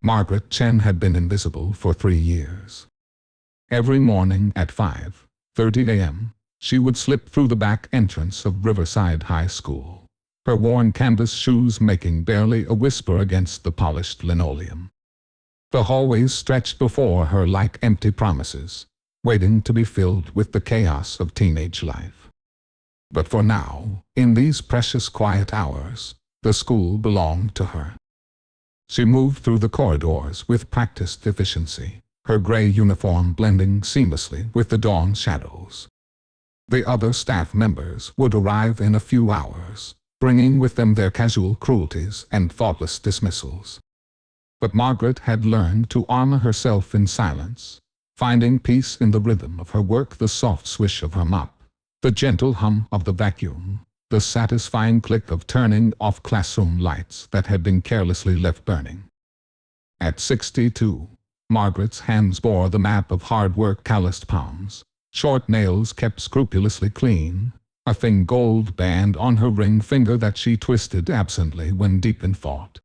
Margaret Chen had been invisible for 3 years. Every morning at 5:30 a.m., she would slip through the back entrance of Riverside High School, her worn canvas shoes making barely a whisper against the polished linoleum. The hallways stretched before her like empty promises, waiting to be filled with the chaos of teenage life. But for now, in these precious quiet hours, the school belonged to her. She moved through the corridors with practiced efficiency, her gray uniform blending seamlessly with the dawn shadows. The other staff members would arrive in a few hours, bringing with them their casual cruelties and thoughtless dismissals. But Margaret had learned to honor herself in silence, finding peace in the rhythm of her work, the soft swish of her mop, the gentle hum of the vacuum, the satisfying click of turning off classroom lights that had been carelessly left burning. At 62, Margaret's hands bore the map of hard work, calloused palms, short nails kept scrupulously clean, a thin gold band on her ring finger that she twisted absently when deep in thought.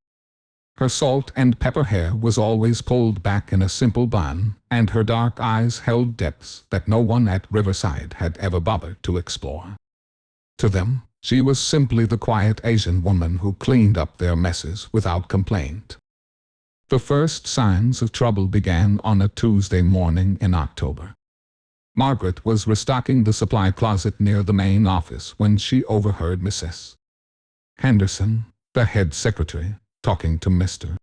Her salt and pepper hair was always pulled back in a simple bun, and her dark eyes held depths that no one at Riverside had ever bothered to explore. To them, she was simply the quiet Asian woman who cleaned up their messes without complaint. The first signs of trouble began on a Tuesday morning in October. Margaret was restocking the supply closet near the main office when she overheard Mrs. Henderson, the head secretary, talking to Mr.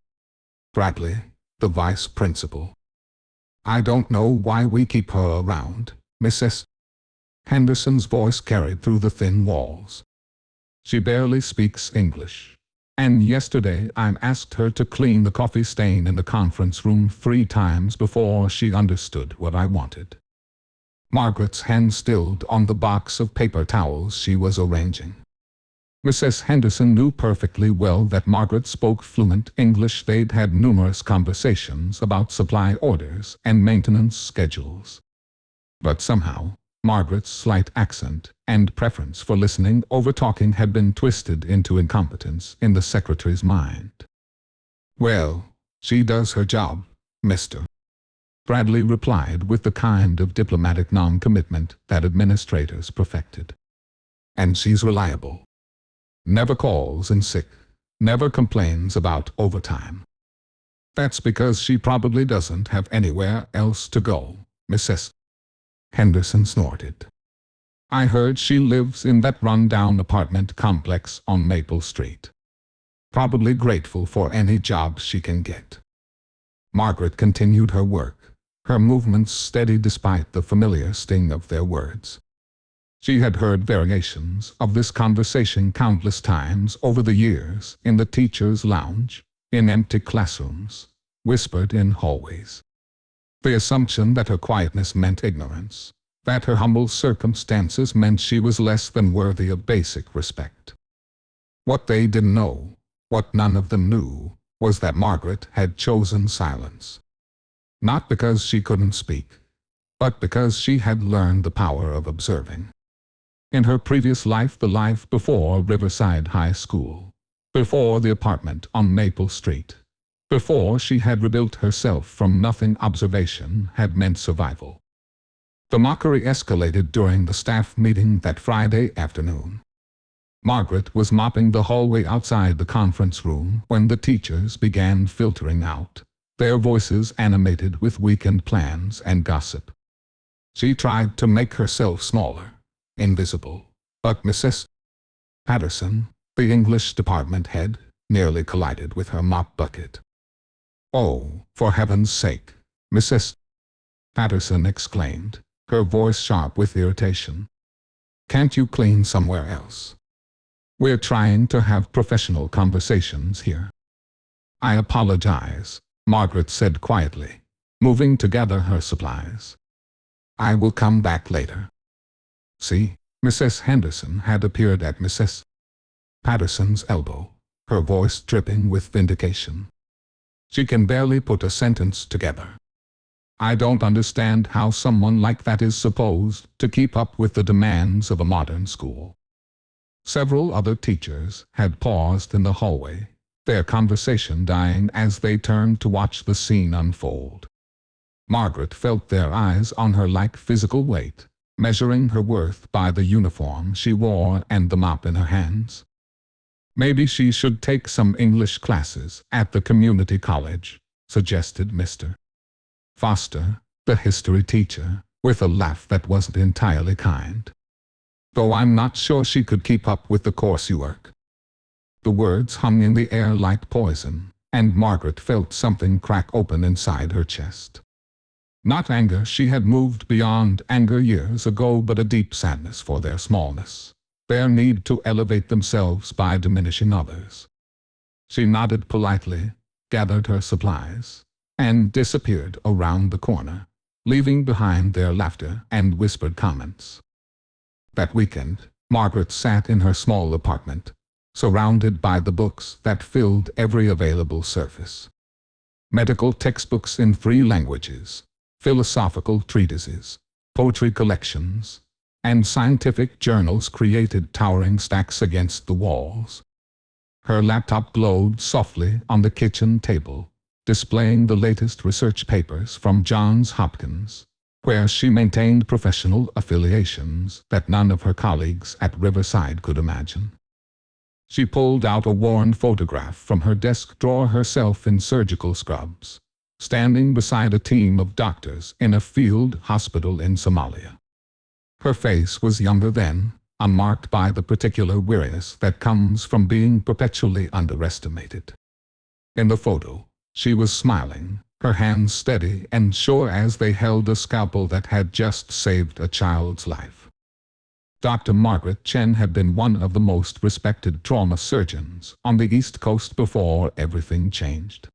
Bradley, the vice principal. "I don't know why we keep her around," Mrs. Henderson's voice carried through the thin walls. "She barely speaks English. And yesterday I asked her to clean the coffee stain in the conference room 3 times before she understood what I wanted." Margaret's hand stilled on the box of paper towels she was arranging. Mrs. Henderson knew perfectly well that Margaret spoke fluent English. They'd had numerous conversations about supply orders and maintenance schedules. But somehow, Margaret's slight accent and preference for listening over talking had been twisted into incompetence in the secretary's mind. "Well, she does her job, Mr. Bradley replied with the kind of diplomatic non-commitment that administrators perfected. "And she's reliable. Never calls in sick, never complains about overtime." "That's because she probably doesn't have anywhere else to go," Mrs. Henderson snorted. "I heard she lives in that run-down apartment complex on Maple Street. Probably grateful for any job she can get." Margaret continued her work, her movements steady despite the familiar sting of their words. She had heard variations of this conversation countless times over the years, in the teacher's lounge, in empty classrooms, whispered in hallways. The assumption that her quietness meant ignorance, that her humble circumstances meant she was less than worthy of basic respect. What they didn't know, what none of them knew, was that Margaret had chosen silence. Not because she couldn't speak, but because she had learned the power of observing. In her previous life, the life before Riverside High School, before the apartment on Maple Street, before she had rebuilt herself from nothing, observation had meant survival. The mockery escalated during the staff meeting that Friday afternoon. Margaret was mopping the hallway outside the conference room when the teachers began filtering out, their voices animated with weekend plans and gossip. She tried to make herself smaller, invisible, but Mrs. Patterson, the English department head, nearly collided with her mop bucket. "Oh, for heaven's sake," Mrs. Patterson exclaimed, her voice sharp with irritation. "Can't you clean somewhere else? We're trying to have professional conversations here." "I apologize," Margaret said quietly, moving to gather her supplies. "I will come back later." See, Mrs. Henderson had appeared at Mrs. Patterson's elbow, her voice dripping with vindication. "She can barely put a sentence together. I don't understand how someone like that is supposed to keep up with the demands of a modern school." Several other teachers had paused in the hallway, their conversation dying as they turned to watch the scene unfold. Margaret felt their eyes on her like physical weight, measuring her worth by the uniform she wore and the mop in her hands. "Maybe she should take some English classes at the community college," suggested Mr. Foster, the history teacher, with a laugh that wasn't entirely kind. "Though I'm not sure she could keep up with the coursework." The words hung in the air like poison, and Margaret felt something crack open inside her chest. Not anger, she had moved beyond anger years ago, but a deep sadness for their smallness, their need to elevate themselves by diminishing others. She nodded politely, gathered her supplies, and disappeared around the corner, leaving behind their laughter and whispered comments. That weekend, Margaret sat in her small apartment, surrounded by the books that filled every available surface. Medical textbooks in 3 languages, philosophical treatises, poetry collections, and scientific journals created towering stacks against the walls. Her laptop glowed softly on the kitchen table, displaying the latest research papers from Johns Hopkins, where she maintained professional affiliations that none of her colleagues at Riverside could imagine. She pulled out a worn photograph from her desk drawer, herself in surgical scrubs, standing beside a team of doctors in a field hospital in Somalia. Her face was younger then, unmarked by the particular weariness that comes from being perpetually underestimated. In the photo, she was smiling, her hands steady and sure as they held a scalpel that had just saved a child's life. Dr. Margaret Chen had been one of the most respected trauma surgeons on the East Coast before everything changed.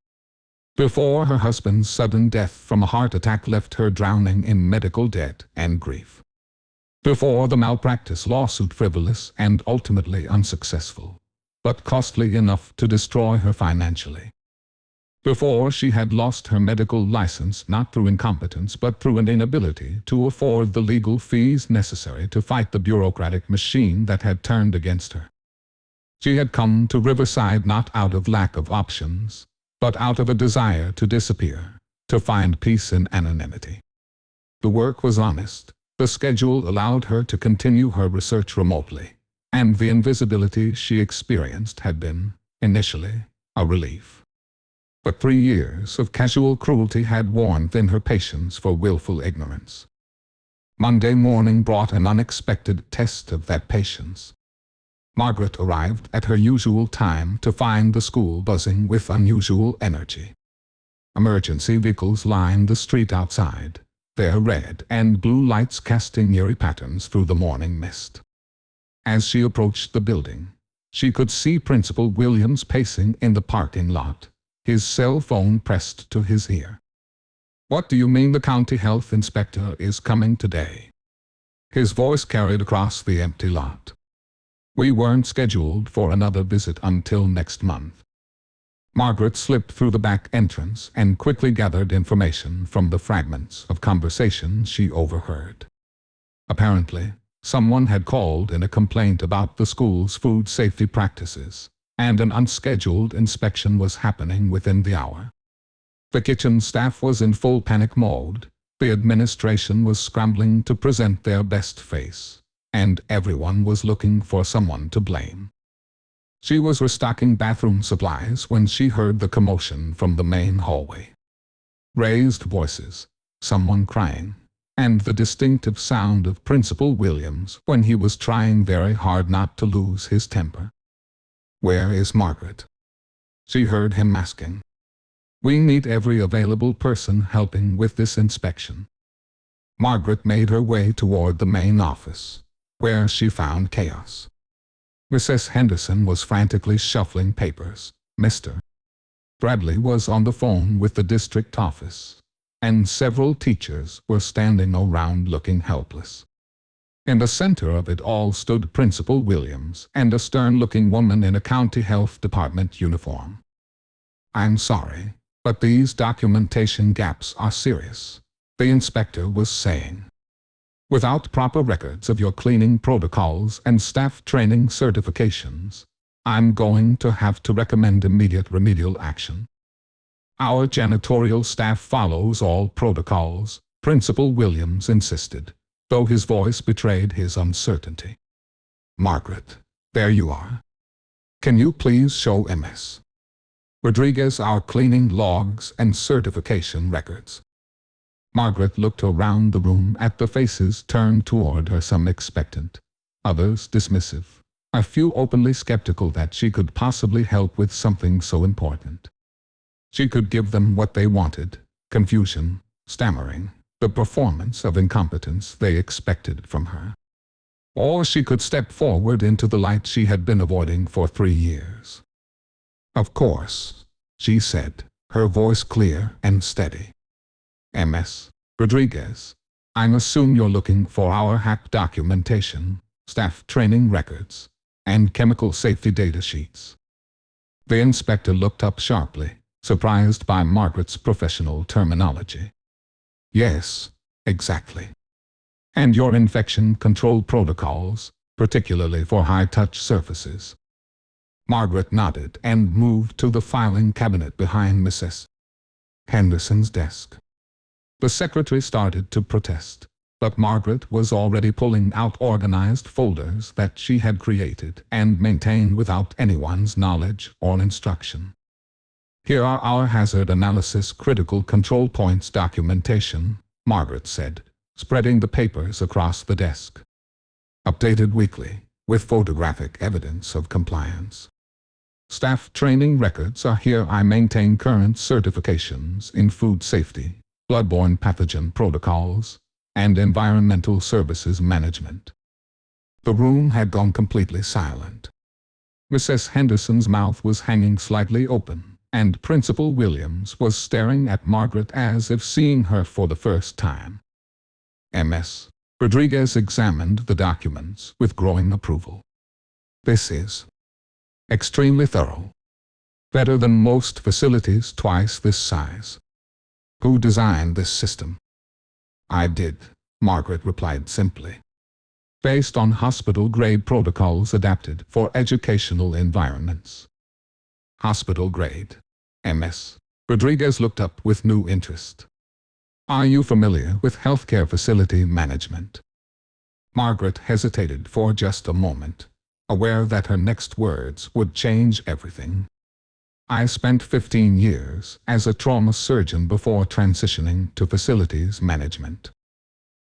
Before her husband's sudden death from a heart attack left her drowning in medical debt and grief. Before the malpractice lawsuit, frivolous and ultimately unsuccessful, but costly enough to destroy her financially. Before she had lost her medical license not through incompetence but through an inability to afford the legal fees necessary to fight the bureaucratic machine that had turned against her. She had come to Riverside not out of lack of options, but out of a desire to disappear, to find peace in anonymity. The work was honest, the schedule allowed her to continue her research remotely, and the invisibility she experienced had been, initially, a relief. But 3 years of casual cruelty had worn thin her patience for willful ignorance. Monday morning brought an unexpected test of that patience. Margaret arrived at her usual time to find the school buzzing with unusual energy. Emergency vehicles lined the street outside, their red and blue lights casting eerie patterns through the morning mist. As she approached the building, she could see Principal Williams pacing in the parking lot, his cell phone pressed to his ear. "What do you mean the county health inspector is coming today?" His voice carried across the empty lot. "We weren't scheduled for another visit until next month." Margaret slipped through the back entrance and quickly gathered information from the fragments of conversation she overheard. Apparently, someone had called in a complaint about the school's food safety practices, and an unscheduled inspection was happening within the hour. The kitchen staff was in full panic mode, the administration was scrambling to present their best face, and everyone was looking for someone to blame. She was restocking bathroom supplies when she heard the commotion from the main hallway. Raised voices, someone crying, and the distinctive sound of Principal Williams when he was trying very hard not to lose his temper. "Where is Margaret?" she heard him asking. "We need every available person helping with this inspection." Margaret made her way toward the main office, where she found chaos. Mrs. Henderson was frantically shuffling papers. Mr. Bradley was on the phone with the district office, and several teachers were standing around looking helpless. In the center of it all stood Principal Williams and a stern-looking woman in a county health department uniform. "I'm sorry, but these documentation gaps are serious," the inspector was saying. "Without proper records of your cleaning protocols and staff training certifications, I'm going to have to recommend immediate remedial action. Our janitorial staff follows all protocols, Principal Williams insisted, though his voice betrayed his uncertainty. Margaret, there you are. Can you please show Ms. Rodriguez our cleaning logs and certification records? Margaret looked around the room at the faces turned toward her, some expectant, others dismissive, a few openly skeptical that she could possibly help with something so important. She could give them what they wanted: confusion, stammering, the performance of incompetence they expected from her. Or she could step forward into the light she had been avoiding for 3 years. Of course, she said, her voice clear and steady. Ms. Rodriguez, I assume you're looking for our hack documentation, staff training records, and chemical safety data sheets. The inspector looked up sharply, surprised by Margaret's professional terminology. Yes, exactly. And your infection control protocols, particularly for high-touch surfaces. Margaret nodded and moved to the filing cabinet behind Mrs. Henderson's desk. The secretary started to protest, but Margaret was already pulling out organized folders that she had created and maintained without anyone's knowledge or instruction. Here are our hazard analysis critical control points documentation, Margaret said, spreading the papers across the desk. Updated weekly, with photographic evidence of compliance. Staff training records are here. I maintain current certifications in food safety, bloodborne pathogen protocols, and environmental services management. The room had gone completely silent. Mrs. Henderson's mouth was hanging slightly open, and Principal Williams was staring at Margaret as if seeing her for the first time. Ms. Rodriguez examined the documents with growing approval. This is extremely thorough. Better than most facilities twice this size. Who designed this system? I did, Margaret replied simply. Based on hospital-grade protocols adapted for educational environments. Hospital-grade. Ms. Rodriguez looked up with new interest. Are you familiar with healthcare facility management? Margaret hesitated for just a moment, aware that her next words would change everything. I spent 15 years as a trauma surgeon before transitioning to facilities management.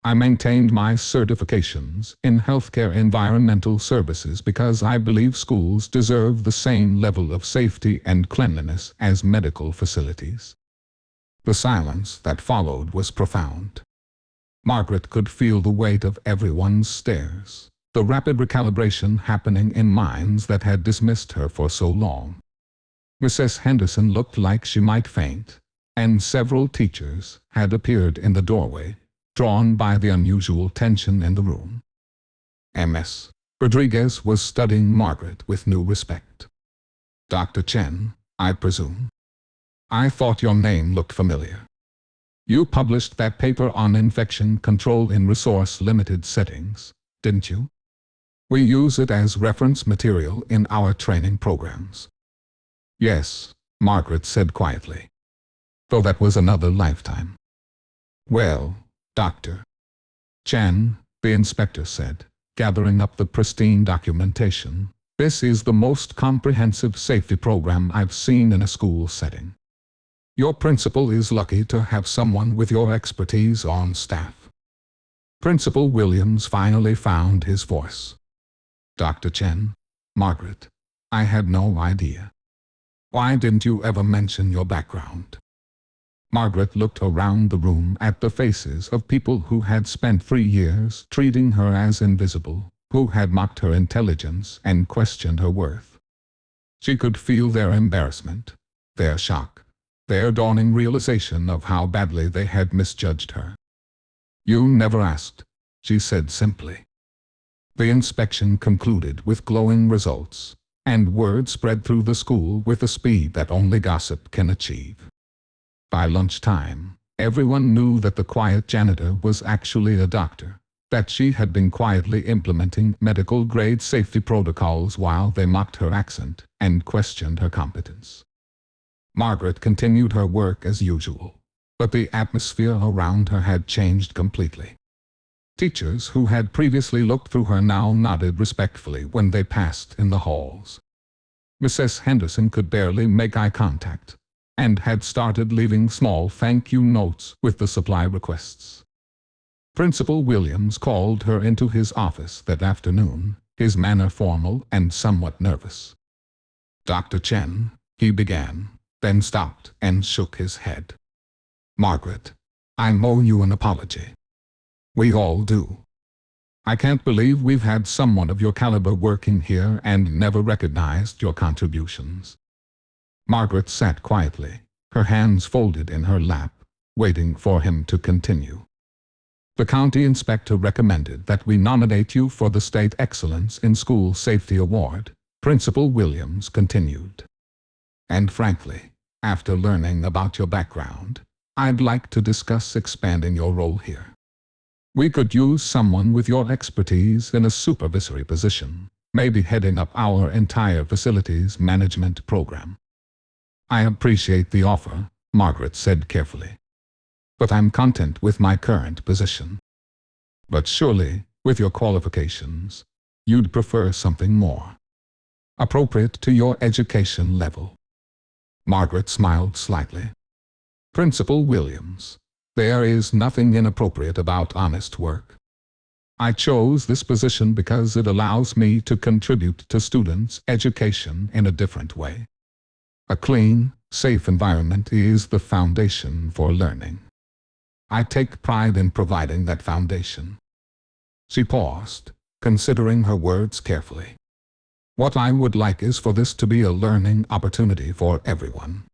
I maintained my certifications in healthcare environmental services because I believe schools deserve the same level of safety and cleanliness as medical facilities. The silence that followed was profound. Margaret could feel the weight of everyone's stares, the rapid recalibration happening in minds that had dismissed her for so long. Mrs. Henderson looked like she might faint, and several teachers had appeared in the doorway, drawn by the unusual tension in the room. Ms. Rodriguez was studying Margaret with new respect. Dr. Chen, I presume. I thought your name looked familiar. You published that paper on infection control in resource-limited settings, didn't you? We use it as reference material in our training programs. Yes, Margaret said quietly. Though that was another lifetime. Well, Dr. Chen, the inspector said, gathering up the pristine documentation, this is the most comprehensive safety program I've seen in a school setting. Your principal is lucky to have someone with your expertise on staff. Principal Williams finally found his voice. Dr. Chen, Margaret, I had no idea. Why didn't you ever mention your background? Margaret looked around the room at the faces of people who had spent 3 years treating her as invisible, who had mocked her intelligence and questioned her worth. She could feel their embarrassment, their shock, their dawning realization of how badly they had misjudged her. You never asked, she said simply. The inspection concluded with glowing results, and word spread through the school with the speed that only gossip can achieve. By lunchtime, everyone knew that the quiet janitor was actually a doctor, that she had been quietly implementing medical-grade safety protocols while they mocked her accent and questioned her competence. Margaret continued her work as usual, but the atmosphere around her had changed completely. Teachers who had previously looked through her now nodded respectfully when they passed in the halls. Mrs. Henderson could barely make eye contact, and had started leaving small thank-you notes with the supply requests. Principal Williams called her into his office that afternoon, his manner formal and somewhat nervous. "Dr. Chen," he began, then stopped and shook his head. "Margaret, I owe you an apology. We all do. I can't believe we've had someone of your caliber working here and never recognized your contributions." Margaret sat quietly, her hands folded in her lap, waiting for him to continue. "The county inspector recommended that we nominate you for the State Excellence in School Safety Award," Principal Williams continued. "And frankly, after learning about your background, I'd like to discuss expanding your role here. We could use someone with your expertise in a supervisory position, maybe heading up our entire facilities management program." "I appreciate the offer," Margaret said carefully. "But I'm content with my current position." "But surely, with your qualifications, you'd prefer something more appropriate to your education level." Margaret smiled slightly. "Principal Williams, there is nothing inappropriate about honest work. I chose this position because it allows me to contribute to students' education in a different way. A clean, safe environment is the foundation for learning. I take pride in providing that foundation." She paused, considering her words carefully. "What I would like is for this to be a learning opportunity for everyone.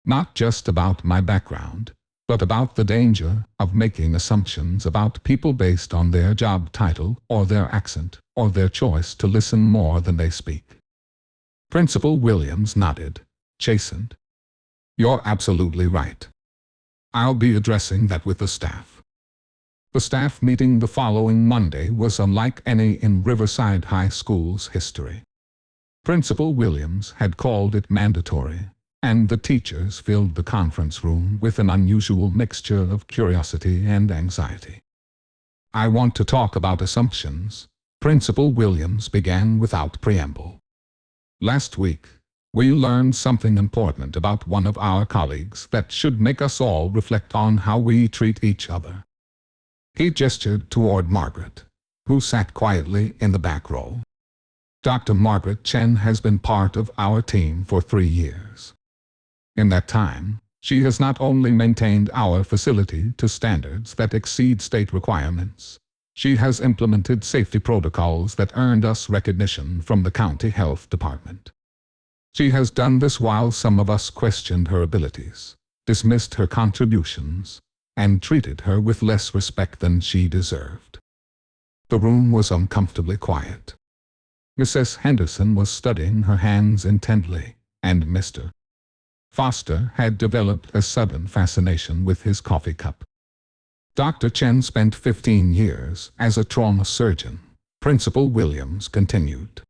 Not just about my background, but about the danger of making assumptions about people based on their job title or their accent or their choice to listen more than they speak." Principal Williams nodded, chastened. "You're absolutely right. I'll be addressing that with the staff." The staff meeting the following Monday was unlike any in Riverside High School's history. Principal Williams had called it mandatory, and the teachers filled the conference room with an unusual mixture of curiosity and anxiety. "I want to talk about assumptions," Principal Williams began without preamble. "Last week, we learned something important about one of our colleagues that should make us all reflect on how we treat each other." He gestured toward Margaret, who sat quietly in the back row. "Dr. Margaret Chen has been part of our team for 3 years. In that time, she has not only maintained our facility to standards that exceed state requirements, she has implemented safety protocols that earned us recognition from the county health department. She has done this while some of us questioned her abilities, dismissed her contributions, and treated her with less respect than she deserved." The room was uncomfortably quiet. Mrs. Henderson was studying her hands intently, and Mr. Foster had developed a sudden fascination with his coffee cup. "Dr. Chen spent 15 years as a trauma surgeon," Principal Williams continued.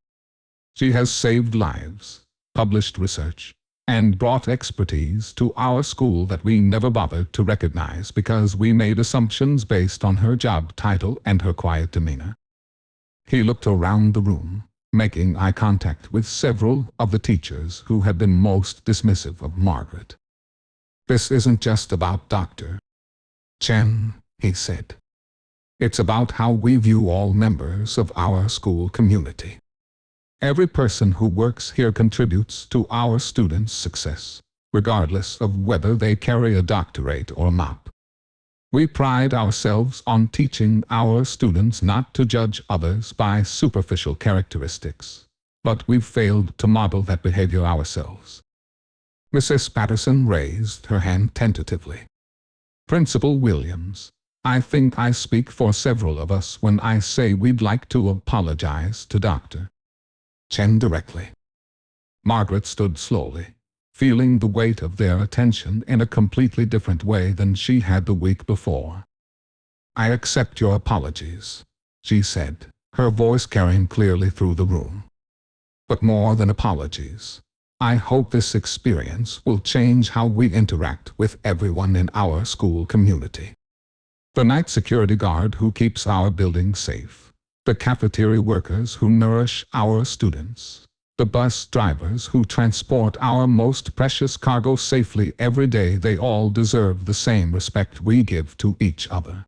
"She has saved lives, published research, and brought expertise to our school that we never bothered to recognize because we made assumptions based on her job title and her quiet demeanor." He looked around the room, making eye contact with several of the teachers who had been most dismissive of Margaret. "This isn't just about Dr. Chen," he said. "It's about how we view all members of our school community. Every person who works here contributes to our students' success, regardless of whether they carry a doctorate or not. We pride ourselves on teaching our students not to judge others by superficial characteristics, but we've failed to model that behavior ourselves." Mrs. Patterson raised her hand tentatively. "Principal Williams, I think I speak for several of us when I say we'd like to apologize to Dr. Chen directly." Margaret stood slowly, feeling the weight of their attention in a completely different way than she had the week before. I accept your apologies, she said, her voice carrying clearly through the room. But more than apologies, I hope this experience will change how we interact with everyone in our school community. The night security guard who keeps our building safe, the cafeteria workers who nourish our students, the bus drivers who transport our most precious cargo safely every day, they all deserve the same respect we give to each other.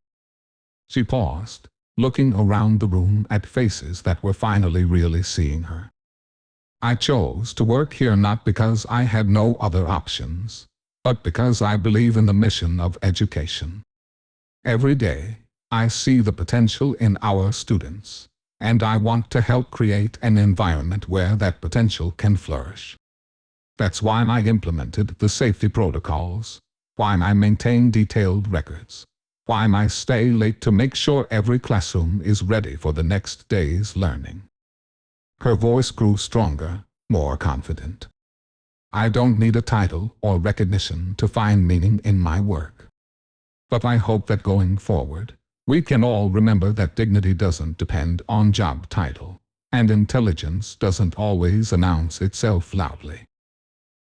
She paused, looking around the room at faces that were finally really seeing her. I chose to work here not because I had no other options, but because I believe in the mission of education. Every day, I see the potential in our students, and I want to help create an environment where that potential can flourish. That's why I implemented the safety protocols, why I maintain detailed records, why I stay late to make sure every classroom is ready for the next day's learning. Her voice grew stronger, more confident. I don't need a title or recognition to find meaning in my work. But I hope that going forward, we can all remember that dignity doesn't depend on job title, and intelligence doesn't always announce itself loudly.